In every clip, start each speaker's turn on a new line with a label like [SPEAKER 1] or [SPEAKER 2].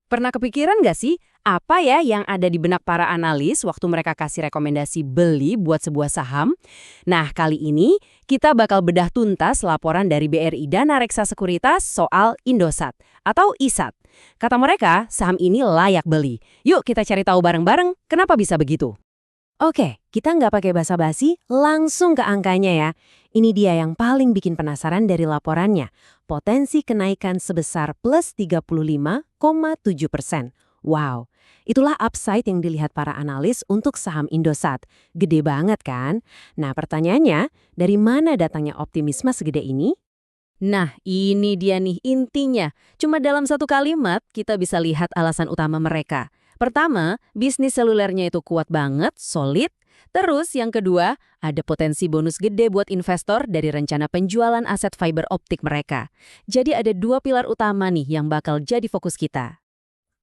[SPEAKER 1] Pernah kepikiran nggak sih, apa ya yang ada di benak para analis waktu mereka kasih rekomendasi beli buat sebuah saham? Nah, kali ini kita bakal bedah tuntas laporan dari BRI Dana Reksa Sekuritas soal Indosat atau ISAT. Kata mereka, saham ini layak beli. Yuk kita cari tahu bareng-bareng kenapa bisa begitu.
[SPEAKER 2] Oke, kita nggak pakai basa-basi, langsung ke angkanya ya. Ini dia yang paling bikin penasaran dari laporannya. Potensi kenaikan sebesar plus 35,7%. Wow, itulah upside yang dilihat para analis untuk saham Indosat. Gede banget kan? Nah pertanyaannya, dari mana datangnya optimisme segede ini?
[SPEAKER 1] Nah, ini dia nih intinya. Cuma dalam satu kalimat kita bisa lihat alasan utama mereka. Pertama, bisnis selulernya itu kuat banget, solid. Terus yang kedua, ada potensi bonus gede buat investor dari rencana penjualan aset fiber optik mereka. Jadi ada dua pilar utama nih yang bakal jadi fokus kita.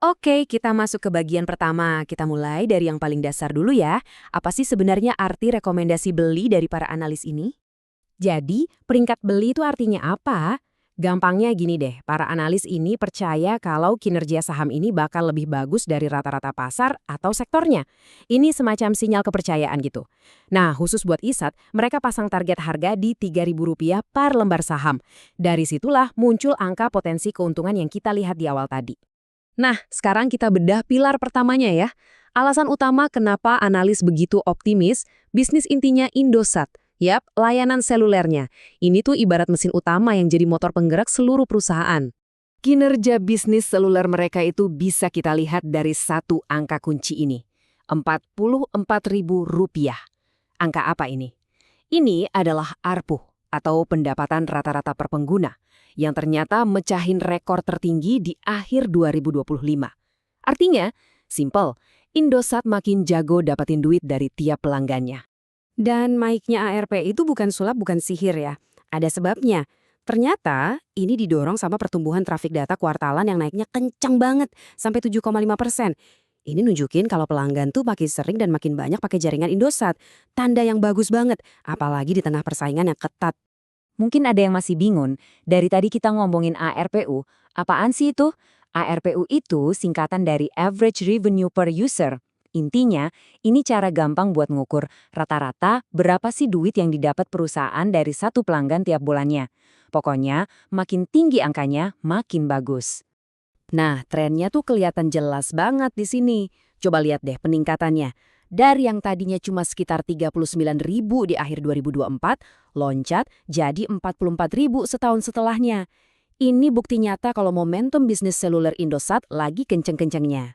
[SPEAKER 2] Oke, kita masuk ke bagian pertama. Kita mulai dari yang paling dasar dulu ya. Apa sih sebenarnya arti rekomendasi beli dari para analis ini? Jadi, peringkat beli itu artinya apa? Gampangnya gini deh, para analis ini percaya kalau kinerja saham ini bakal lebih bagus dari rata-rata pasar atau sektornya. Ini semacam sinyal kepercayaan gitu. Nah, khusus buat ISAT, mereka pasang target harga di Rp3.000 per lembar saham. Dari situlah muncul angka potensi keuntungan yang kita lihat di awal tadi.
[SPEAKER 1] Nah, sekarang kita bedah pilar pertamanya ya. Alasan utama kenapa analis begitu optimis, bisnis intinya Indosat. Yap, layanan selulernya. Ini tuh ibarat mesin utama yang jadi motor penggerak seluruh perusahaan. Kinerja bisnis seluler mereka itu bisa kita lihat dari satu angka kunci ini. Rp44.000. Angka apa ini? Ini adalah ARPU atau pendapatan rata-rata per pengguna yang ternyata mecahin rekor tertinggi di akhir 2025. Artinya, simple, Indosat makin jago dapatin duit dari tiap pelanggannya.
[SPEAKER 2] Dan naiknya ARP itu bukan sulap, bukan sihir ya. Ada sebabnya. Ternyata ini didorong sama pertumbuhan trafik data kuartalan yang naiknya kencang banget, sampai 7,5%. Ini nunjukin kalau pelanggan tuh makin sering dan makin banyak pakai jaringan Indosat. Tanda yang bagus banget, apalagi di tengah persaingan yang ketat.
[SPEAKER 3] Mungkin ada yang masih bingung, dari tadi kita ngomongin ARPU, apaan sih itu? ARPU itu singkatan dari Average Revenue Per User. Intinya, ini cara gampang buat ngukur rata-rata berapa sih duit yang didapat perusahaan dari satu pelanggan tiap bulannya. Pokoknya, makin tinggi angkanya, makin bagus.
[SPEAKER 1] Nah, trennya tuh kelihatan jelas banget di sini. Coba lihat deh peningkatannya. Dari yang tadinya cuma sekitar 39.000 di akhir 2024, loncat jadi 44.000 setahun setelahnya. Ini bukti nyata kalau momentum bisnis seluler Indosat lagi kenceng-kencengnya.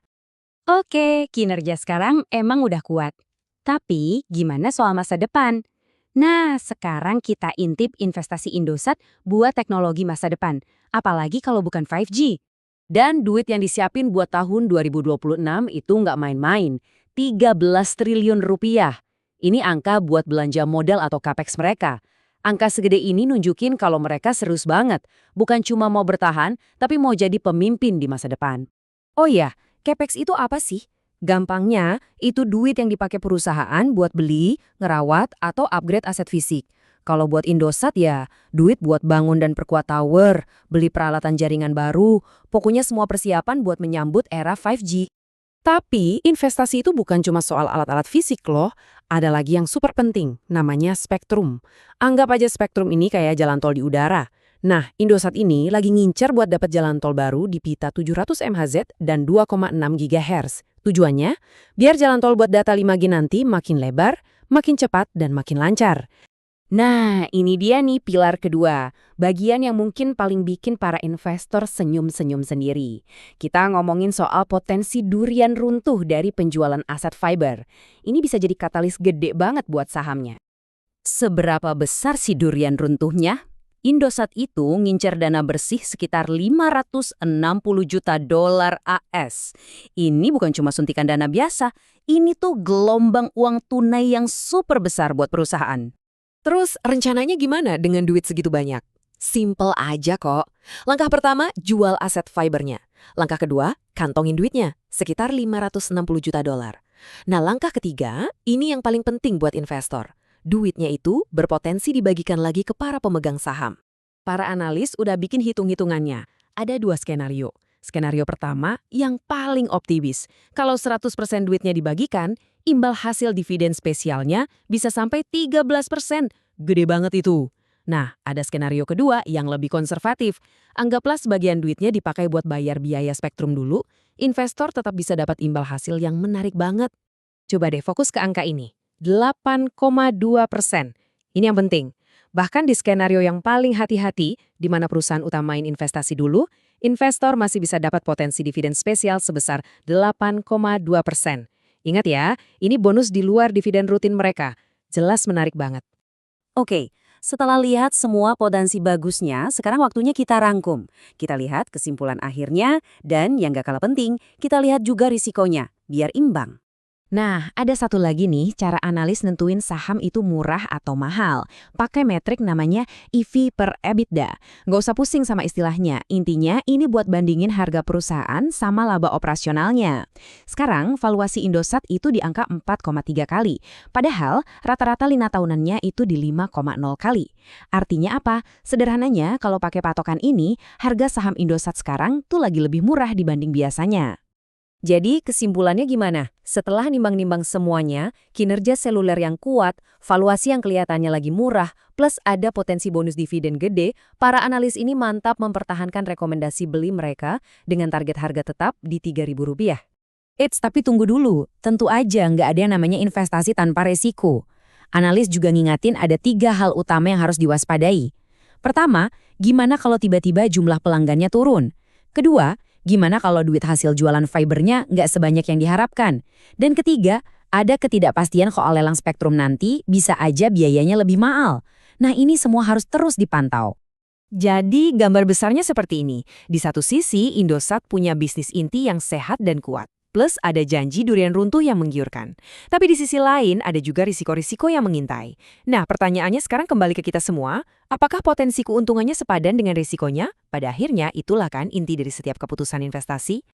[SPEAKER 3] Oke, kinerja sekarang emang udah kuat. Tapi, gimana soal masa depan? Nah, sekarang kita intip investasi Indosat buat teknologi masa depan. Apalagi kalau bukan 5G.
[SPEAKER 1] Dan duit yang disiapin buat tahun 2026 itu nggak main-main. 13 triliun rupiah. Ini angka buat belanja modal atau capex mereka. Angka segede ini nunjukin kalau mereka serius banget. Bukan cuma mau bertahan, tapi mau jadi pemimpin di masa depan.
[SPEAKER 2] Oh iya, CapEx itu apa sih? Gampangnya, itu duit yang dipakai perusahaan buat beli, ngerawat, atau upgrade aset fisik. Kalau buat Indosat ya, duit buat bangun dan perkuat tower, beli peralatan jaringan baru, pokoknya semua persiapan buat menyambut era 5G. Tapi investasi itu bukan cuma soal alat-alat fisik loh, ada lagi yang super penting, namanya spektrum. Anggap aja spektrum ini kayak jalan tol di udara. Nah, Indosat ini lagi ngincer buat dapat jalan tol baru di pita 700 MHz dan 2,6 GHz. Tujuannya, biar jalan tol buat data 5G nanti makin lebar, makin cepat, dan makin lancar.
[SPEAKER 1] Nah, ini dia nih pilar kedua, bagian yang mungkin paling bikin para investor senyum-senyum sendiri. Kita ngomongin soal potensi durian runtuh dari penjualan aset fiber. Ini bisa jadi katalis gede banget buat sahamnya. Seberapa besar sih durian runtuhnya? Indosat itu ngincer dana bersih sekitar 560 juta dolar AS. Ini bukan cuma suntikan dana biasa, ini tuh gelombang uang tunai yang super besar buat perusahaan.
[SPEAKER 2] Terus rencananya gimana dengan duit segitu banyak? Simple aja kok. Langkah pertama, jual aset fibernya. Langkah kedua, kantongin duitnya, sekitar 560 juta dolar. Nah, langkah ketiga, ini yang paling penting buat investor. Duitnya itu berpotensi dibagikan lagi ke para pemegang saham. Para analis udah bikin hitung-hitungannya. Ada dua skenario. Skenario pertama yang paling optimis. Kalau 100% duitnya dibagikan, imbal hasil dividen spesialnya bisa sampai 13%. Gede banget itu. Nah, ada skenario kedua yang lebih konservatif. Anggaplah sebagian duitnya dipakai buat bayar biaya spektrum dulu, investor tetap bisa dapat imbal hasil yang menarik banget. Coba deh fokus ke angka ini. 8,2%. Ini yang penting. Bahkan di skenario yang paling hati-hati, di mana perusahaan utamain investasi dulu, investor masih bisa dapat potensi dividen spesial sebesar 8,2%. Ingat ya, ini bonus di luar dividen rutin mereka. Jelas menarik banget.
[SPEAKER 3] Oke, setelah lihat semua potensi bagusnya, sekarang waktunya kita rangkum. Kita lihat kesimpulan akhirnya, dan yang gak kalah penting, kita lihat juga risikonya, biar imbang.
[SPEAKER 1] Nah, ada satu lagi nih cara analis nentuin saham itu murah atau mahal. Pakai metrik namanya EV per EBITDA. Nggak usah pusing sama istilahnya. Intinya ini buat bandingin harga perusahaan sama laba operasionalnya. Sekarang, valuasi Indosat itu di angka 4,3 kali. Padahal, rata-rata 5 tahunannya itu di 5,0 kali. Artinya apa? Sederhananya, kalau pakai patokan ini, harga saham Indosat sekarang tuh lagi lebih murah dibanding biasanya.
[SPEAKER 2] Jadi kesimpulannya gimana? Setelah nimbang-nimbang semuanya, kinerja seluler yang kuat, valuasi yang kelihatannya lagi murah, plus ada potensi bonus dividen gede, para analis ini mantap mempertahankan rekomendasi beli mereka dengan target harga tetap di Rp3.000.
[SPEAKER 1] Eits, tapi tunggu dulu. Tentu aja nggak ada yang namanya investasi tanpa resiko. Analis juga ngingatin ada 3 hal utama yang harus diwaspadai. Pertama, gimana kalau tiba-tiba jumlah pelanggannya turun? Kedua, gimana kalau duit hasil jualan fibernya nggak sebanyak yang diharapkan? Dan ketiga, ada ketidakpastian soal lelang spektrum nanti, bisa aja biayanya lebih mahal. Nah, ini semua harus terus dipantau.
[SPEAKER 2] Jadi gambar besarnya seperti ini. Di satu sisi, Indosat punya bisnis inti yang sehat dan kuat. Plus ada janji durian runtuh yang menggiurkan. Tapi di sisi lain ada juga risiko-risiko yang mengintai. Nah, pertanyaannya sekarang kembali ke kita semua. Apakah potensi keuntungannya sepadan dengan risikonya? Pada akhirnya itulah kan inti dari setiap keputusan investasi.